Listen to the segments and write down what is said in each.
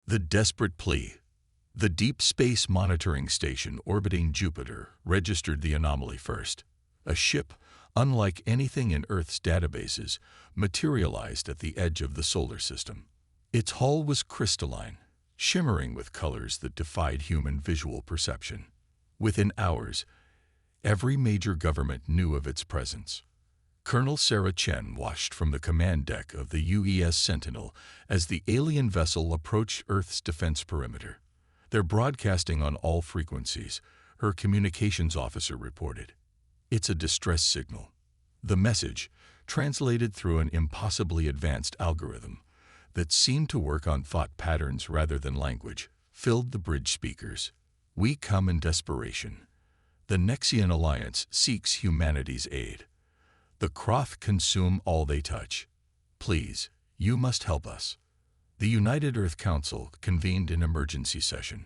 The Desperate Plea. The Deep Space Monitoring Station orbiting Jupiter registered the anomaly first. A ship, unlike anything in Earth's databases, materialized at the edge of the solar system. Its hull was crystalline, shimmering with colors that defied human visual perception. Within hours, every major government knew of its presence. Colonel Sarah Chen watched from the command deck of the UES Sentinel as the alien vessel approached Earth's defense perimeter. They're broadcasting on all frequencies, her communications officer reported. It's a distress signal. The message, translated through an impossibly advanced algorithm that seemed to work on thought patterns rather than language, filled the bridge speakers. We come in desperation. The Nexian Alliance seeks humanity's aid. The Croth consume all they touch. Please, you must help us. The United Earth Council convened an emergency session.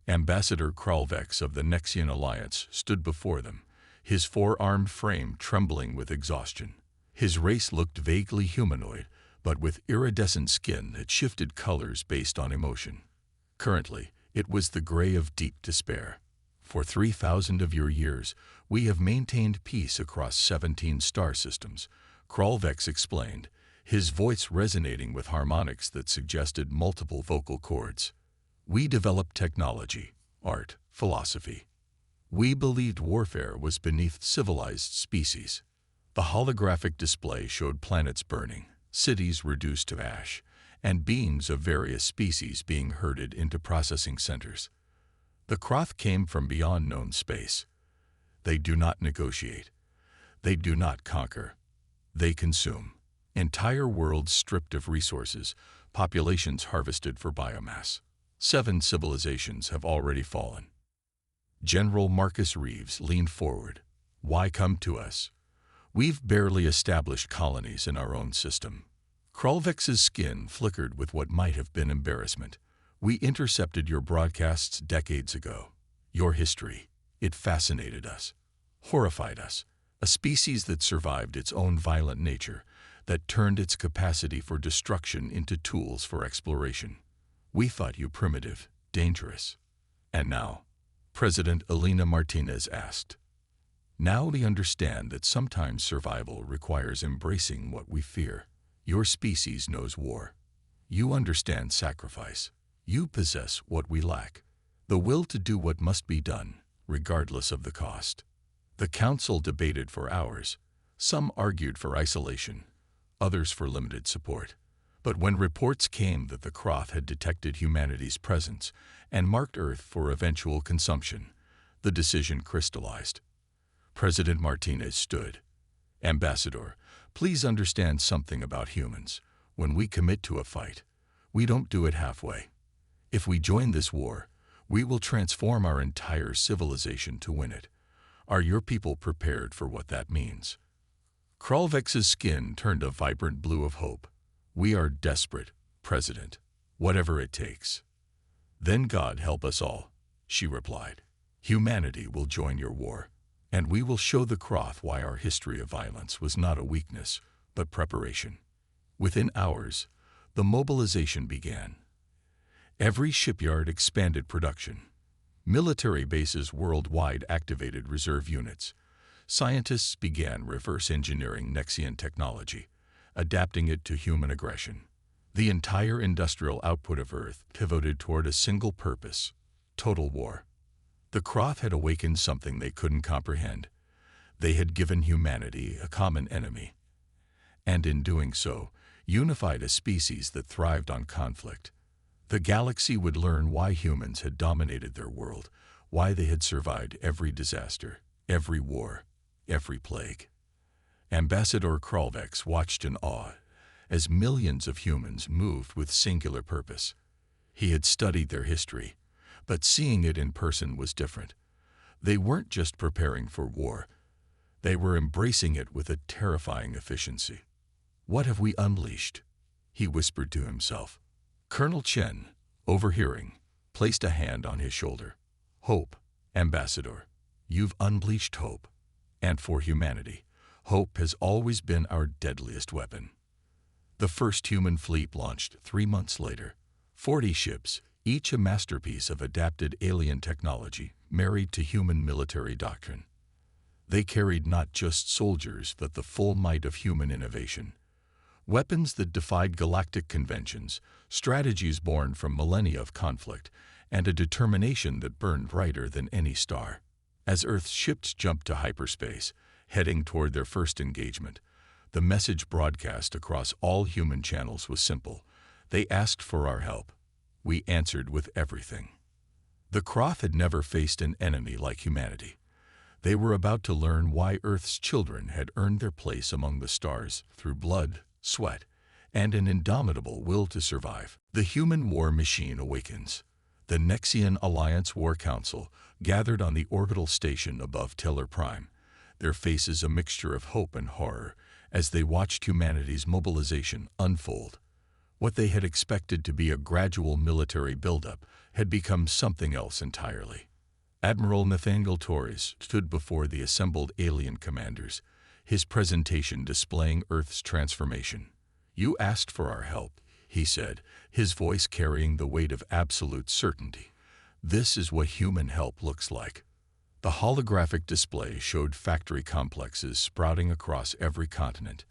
Ambassador Kralvex of the Nexian Alliance stood before them, his four-armed frame trembling with exhaustion. His race looked vaguely humanoid, but with iridescent skin that shifted colors based on emotion. Currently, it was the gray of deep despair. For 3,000 of your years, we have maintained peace across 17 star systems, Kralvex explained, his voice resonating with harmonics that suggested multiple vocal cords. We developed technology, art, philosophy. We believed warfare was beneath civilized species. The holographic display showed planets burning, cities reduced to ash, and beings of various species being herded into processing centers. The Croth came from beyond known space. They do not negotiate. They do not conquer. They consume. Entire worlds stripped of resources, populations harvested for biomass. 7 civilizations have already fallen. General Marcus Reeves leaned forward. Why come to us? We've barely established colonies in our own system. Kralvex's skin flickered with what might have been embarrassment. We intercepted your broadcasts decades ago. Your history, it fascinated us, horrified us. A species that survived its own violent nature, that turned its capacity for destruction into tools for exploration. We thought you primitive, dangerous. And now, President Elena Martinez asked. Now we understand that sometimes survival requires embracing what we fear. Your species knows war. You understand sacrifice. You possess what we lack, the will to do what must be done, regardless of the cost. The council debated for hours. Some argued for isolation, others for limited support. But when reports came that the Croth had detected humanity's presence and marked Earth for eventual consumption, the decision crystallized. President Martinez stood. Ambassador, please understand something about humans. When we commit to a fight, we don't do it halfway. If we join this war, we will transform our entire civilization to win it. Are your people prepared for what that means? Kralvex's skin turned a vibrant blue of hope. We are desperate, President, whatever it takes. Then God help us all, she replied. Humanity will join your war, and we will show the Croth why our history of violence was not a weakness, but preparation. Within hours, the mobilization began. Every shipyard expanded production. Military bases worldwide activated reserve units. Scientists began reverse engineering Nexian technology, adapting it to human aggression. The entire industrial output of Earth pivoted toward a single purpose: total war. The Croth had awakened something they couldn't comprehend. They had given humanity a common enemy, and in doing so, unified a species that thrived on conflict. The galaxy would learn why humans had dominated their world, why they had survived every disaster, every war, every plague. Ambassador Kralvex watched in awe as millions of humans moved with singular purpose. He had studied their history, but seeing it in person was different. They weren't just preparing for war. They were embracing it with a terrifying efficiency. What have we unleashed? He whispered to himself. Colonel Chen, overhearing, placed a hand on his shoulder. Hope, Ambassador. You've unleashed hope. And for humanity, hope has always been our deadliest weapon. The first human fleet launched 3 months later. 40 ships, each a masterpiece of adapted alien technology married to human military doctrine. They carried not just soldiers but the full might of human innovation. Weapons that defied galactic conventions, strategies born from millennia of conflict, and a determination that burned brighter than any star. As Earth's ships jumped to hyperspace, heading toward their first engagement, the message broadcast across all human channels was simple. They asked for our help. We answered with everything. The Kroth had never faced an enemy like humanity. They were about to learn why Earth's children had earned their place among the stars through blood, sweat, and an indomitable will to survive. The human war machine awakens. The Nexian Alliance War Council gathered on the orbital station above Teller Prime, their faces a mixture of hope and horror as they watched humanity's mobilization unfold. What they had expected to be a gradual military buildup had become something else entirely. Admiral Nathaniel Torres stood before the assembled alien commanders, his presentation displaying Earth's transformation. "You asked for our help," he said, his voice carrying the weight of absolute certainty. "This is what human help looks like." The holographic display showed factory complexes sprouting across every continent.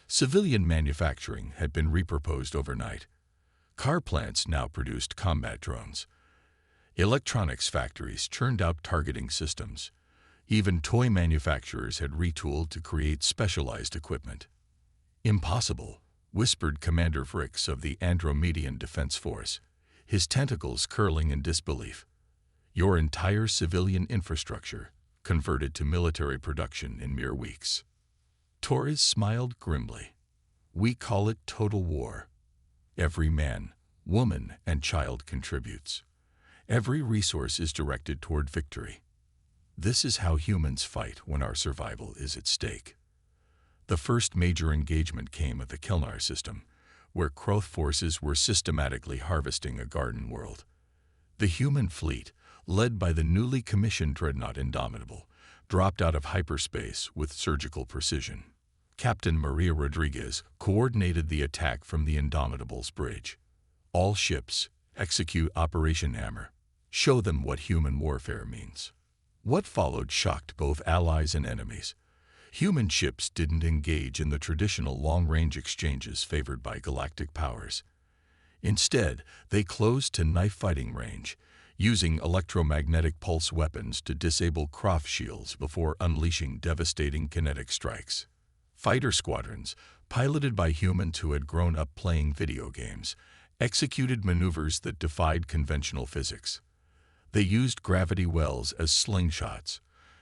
Civilian manufacturing had been repurposed overnight. Car plants now produced combat drones. Electronics factories churned out targeting systems. Even toy manufacturers had retooled to create specialized equipment. "Impossible," whispered Commander Vrix of the Andromedian Defense Force, his tentacles curling in disbelief. "Your entire civilian infrastructure converted to military production in mere weeks." Torres smiled grimly. "We call it total war. Every man, woman, and child contributes. Every resource is directed toward victory. This is how humans fight when our survival is at stake." The first major engagement came at the Kelnar system, where Kroth forces were systematically harvesting a garden world. The human fleet, led by the newly commissioned dreadnought Indomitable, dropped out of hyperspace with surgical precision. Captain Maria Rodriguez coordinated the attack from the Indomitable's bridge. "All ships, execute Operation Hammer. Show them what human warfare means." What followed shocked both allies and enemies. Human ships didn't engage in the traditional long-range exchanges favored by galactic powers. Instead, they closed to knife-fighting range, using electromagnetic pulse weapons to disable Kroth shields before unleashing devastating kinetic strikes. Fighter squadrons, piloted by humans who had grown up playing video games, executed maneuvers that defied conventional physics. They used gravity wells as slingshots,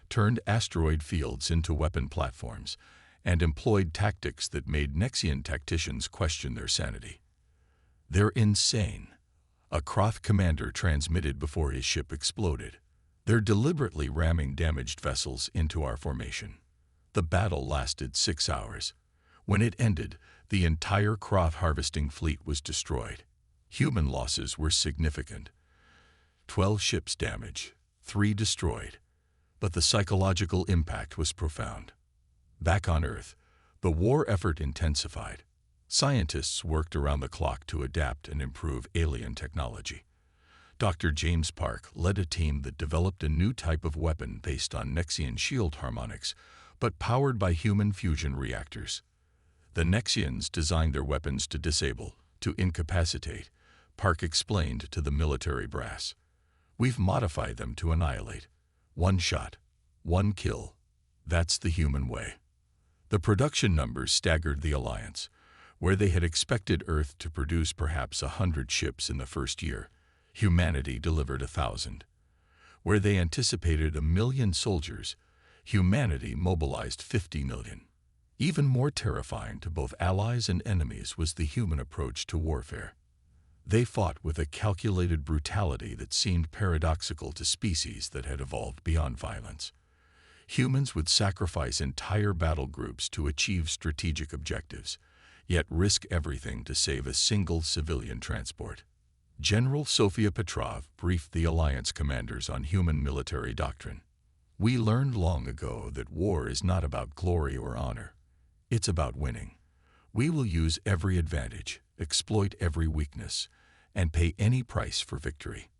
turned asteroid fields into weapon platforms, and employed tactics that made Nexian tacticians question their sanity. "They're insane," a Kroth commander transmitted before his ship exploded. "They're deliberately ramming damaged vessels into our formation." The battle lasted 6 hours. When it ended, the entire Kroth harvesting fleet was destroyed. Human losses were significant. 12 ships damaged, 3 destroyed. But the psychological impact was profound. Back on Earth, the war effort intensified. Scientists worked around the clock to adapt and improve alien technology. Dr. James Park led a team that developed a new type of weapon based on Nexian shield harmonics, but powered by human fusion reactors. The Nexians designed their weapons to disable, to incapacitate, Park explained to the military brass. "We've modified them to annihilate. One shot, one kill. That's the human way." The production numbers staggered the Alliance. Where they had expected Earth to produce perhaps 100 ships in the first year, humanity delivered 1,000. Where they anticipated 1 million soldiers, humanity mobilized 50 million. Even more terrifying to both allies and enemies was the human approach to warfare. They fought with a calculated brutality that seemed paradoxical to species that had evolved beyond violence. Humans would sacrifice entire battle groups to achieve strategic objectives, yet risk everything to save a single civilian transport. General Sofia Petrov briefed the Alliance commanders on human military doctrine. "We learned long ago that war is not about glory or honor. It's about winning. We will use every advantage, exploit every weakness, and pay any price for victory.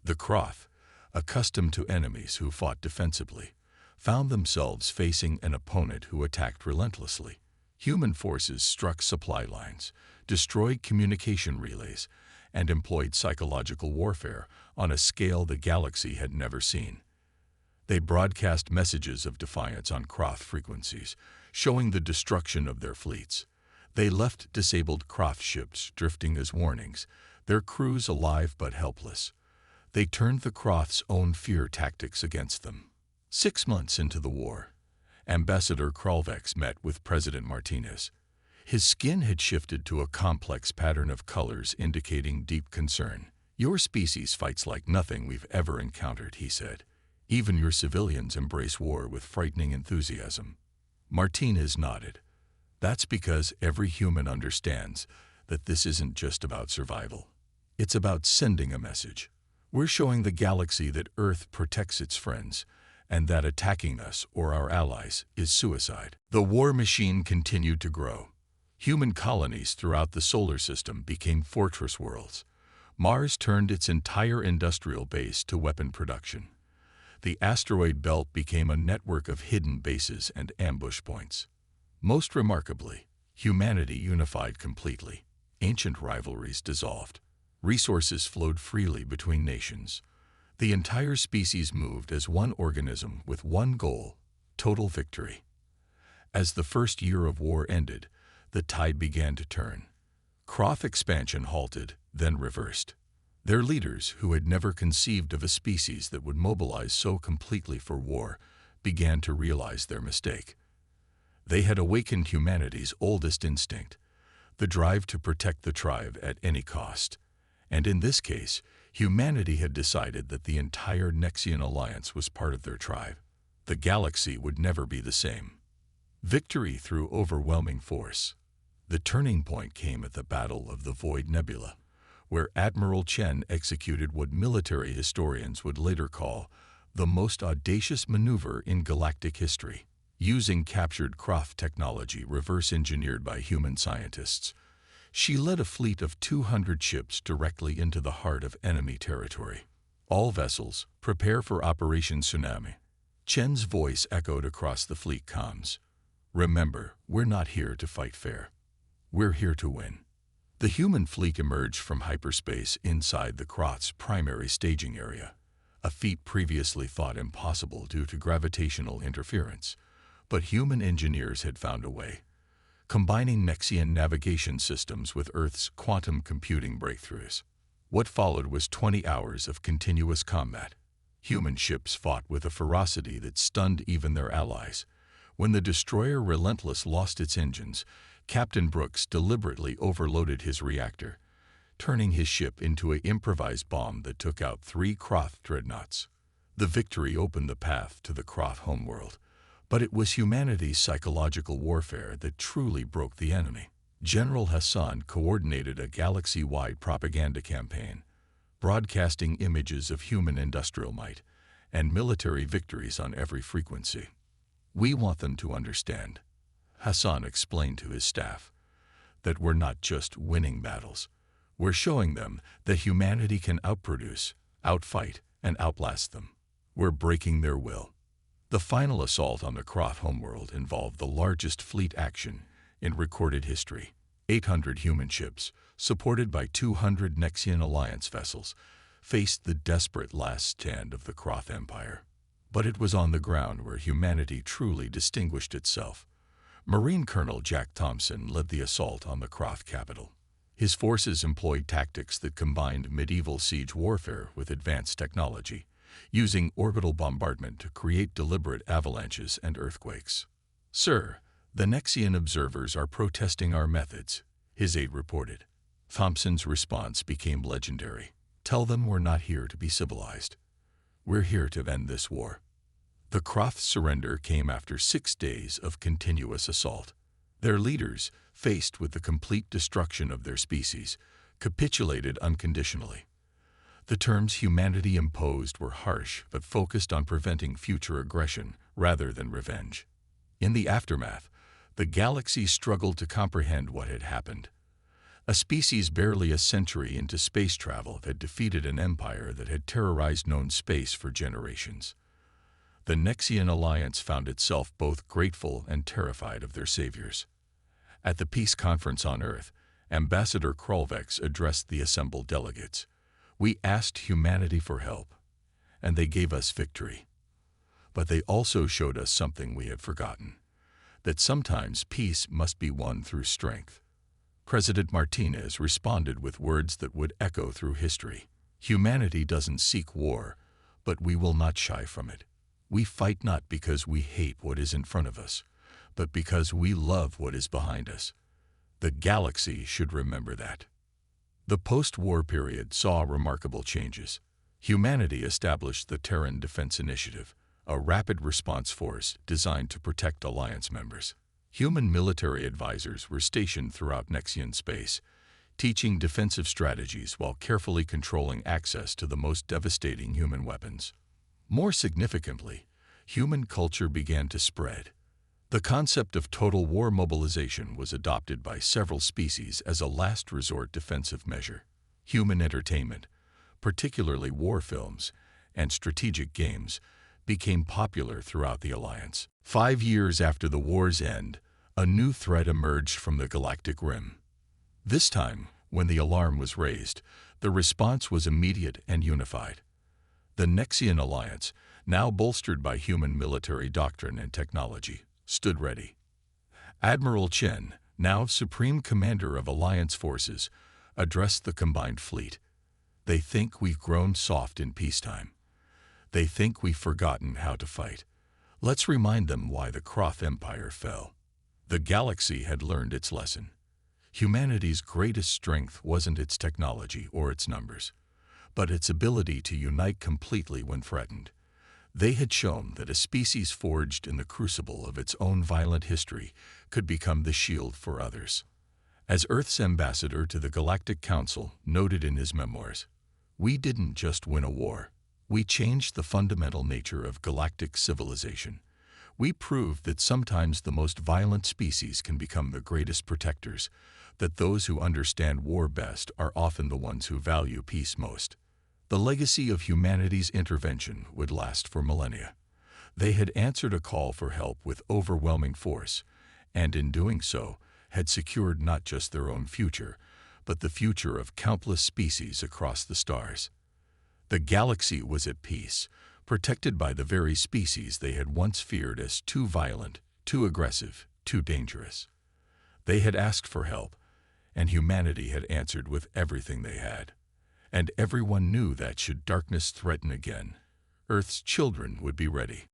The Kroth, accustomed to enemies who fought defensively, found themselves facing an opponent who attacked relentlessly. Human forces struck supply lines, destroyed communication relays, and employed psychological warfare on a scale the galaxy had never seen. They broadcast messages of defiance on Kroth frequencies, showing the destruction of their fleets. They left disabled Kroth ships drifting as warnings, their crews alive but helpless. They turned the Kroth's own fear tactics against them. 6 months into the war, Ambassador Kralvex met with President Martinez. His skin had shifted to a complex pattern of colors indicating deep concern. "Your species fights like nothing we've ever encountered," he said. "Even your civilians embrace war with frightening enthusiasm." Martinez nodded. "That's because every human understands that this isn't just about survival. It's about sending a message. We're showing the galaxy that Earth protects its friends, and that attacking us or our allies is suicide." The war machine continued to grow. Human colonies throughout the solar system became fortress worlds. Mars turned its entire industrial base to weapon production. The asteroid belt became a network of hidden bases and ambush points. Most remarkably, humanity unified completely. Ancient rivalries dissolved. Resources flowed freely between nations. The entire species moved as one organism with one goal: total victory. As the first year of war ended, the tide began to turn. Kroth expansion halted, then reversed. Their leaders, who had never conceived of a species that would mobilize so completely for war, began to realize their mistake. They had awakened humanity's oldest instinct, the drive to protect the tribe at any cost. And in this case, humanity had decided that the entire Nexian alliance was part of their tribe. The galaxy would never be the same. Victory through overwhelming force. The turning point came at the Battle of the Void Nebula, where Admiral Chen executed what military historians would later call the most audacious maneuver in galactic history. Using captured Kroth technology reverse-engineered by human scientists, she led a fleet of 200 ships directly into the heart of enemy territory. "All vessels, prepare for Operation Tsunami." Chen's voice echoed across the fleet comms. "Remember, we're not here to fight fair. We're here to win." The human fleet emerged from hyperspace inside the Kroth's primary staging area, a feat previously thought impossible due to gravitational interference. But human engineers had found a way, combining Nexian navigation systems with Earth's quantum computing breakthroughs. What followed was 20 hours of continuous combat. Human ships fought with a ferocity that stunned even their allies. When the destroyer Relentless lost its engines, Captain Brooks deliberately overloaded his reactor, turning his ship into an improvised bomb that took out 3 Kroth dreadnoughts. The victory opened the path to the Kroth homeworld, but it was humanity's psychological warfare that truly broke the enemy. General Hassan coordinated a galaxy-wide propaganda campaign, broadcasting images of human industrial might and military victories on every frequency. "We want them to understand," Hassan explained to his staff, "that we're not just winning battles. We're showing them that humanity can outproduce, outfight, and outlast them. We're breaking their will." The final assault on the Kroth homeworld involved the largest fleet action in recorded history. 800 human ships, supported by 200 Nexian Alliance vessels, faced the desperate last stand of the Kroth Empire. But it was on the ground where humanity truly distinguished itself. Marine Colonel Jack Thompson led the assault on the Kroth capital. His forces employed tactics that combined medieval siege warfare with advanced technology, using orbital bombardment to create deliberate avalanches and earthquakes. "Sir, the Nexian observers are protesting our methods," his aide reported. Thompson's response became legendary. "Tell them we're not here to be civilized. We're here to end this war." The Kroth's surrender came after 6 days of continuous assault. Their leaders, faced with the complete destruction of their species, capitulated unconditionally. The terms humanity imposed were harsh but focused on preventing future aggression rather than revenge. In the aftermath, the galaxy struggled to comprehend what had happened. A species barely a century into space travel had defeated an empire that had terrorized known space for generations. The Nexian Alliance found itself both grateful and terrified of their saviors. At the peace conference on Earth, Ambassador Krolvex addressed the assembled delegates. "We asked humanity for help, and they gave us victory. But they also showed us something we had forgotten, that sometimes peace must be won through strength." President Martinez responded with words that would echo through history. "Humanity doesn't seek war, but we will not shy from it. We fight not because we hate what is in front of us, but because we love what is behind us. The galaxy should remember that." The post-war period saw remarkable changes. Humanity established the Terran Defense Initiative, a rapid response force designed to protect Alliance members. Human military advisors were stationed throughout Nexian space, teaching defensive strategies while carefully controlling access to the most devastating human weapons. More significantly, human culture began to spread. The concept of total war mobilization was adopted by several species as a last resort defensive measure. Human entertainment, particularly war films and strategic games, became popular throughout the Alliance. 5 years after the war's end, a new threat emerged from the galactic rim. This time, when the alarm was raised, the response was immediate and unified. The Nexian Alliance, now bolstered by human military doctrine and technology, stood ready. Admiral Chen, now Supreme Commander of Alliance forces, addressed the combined fleet. "They think we've grown soft in peacetime. They think we've forgotten how to fight. Let's remind them why the Kroth Empire fell." The galaxy had learned its lesson. Humanity's greatest strength wasn't its technology or its numbers, but its ability to unite completely when threatened. They had shown that a species forged in the crucible of its own violent history could become the shield for others. As Earth's ambassador to the Galactic Council noted in his memoirs, "We didn't just win a war. We changed the fundamental nature of galactic civilization. We proved that sometimes the most violent species can become the greatest protectors, that those who understand war best are often the ones who value peace most." The legacy of humanity's intervention would last for millennia. They had answered a call for help with overwhelming force, and in doing so, had secured not just their own future, but the future of countless species across the stars. The galaxy was at peace, protected by the very species they had once feared as too violent, too aggressive, too dangerous. They had asked for help, and humanity had answered with everything they had. And everyone knew that should darkness threaten again, Earth's children would be ready.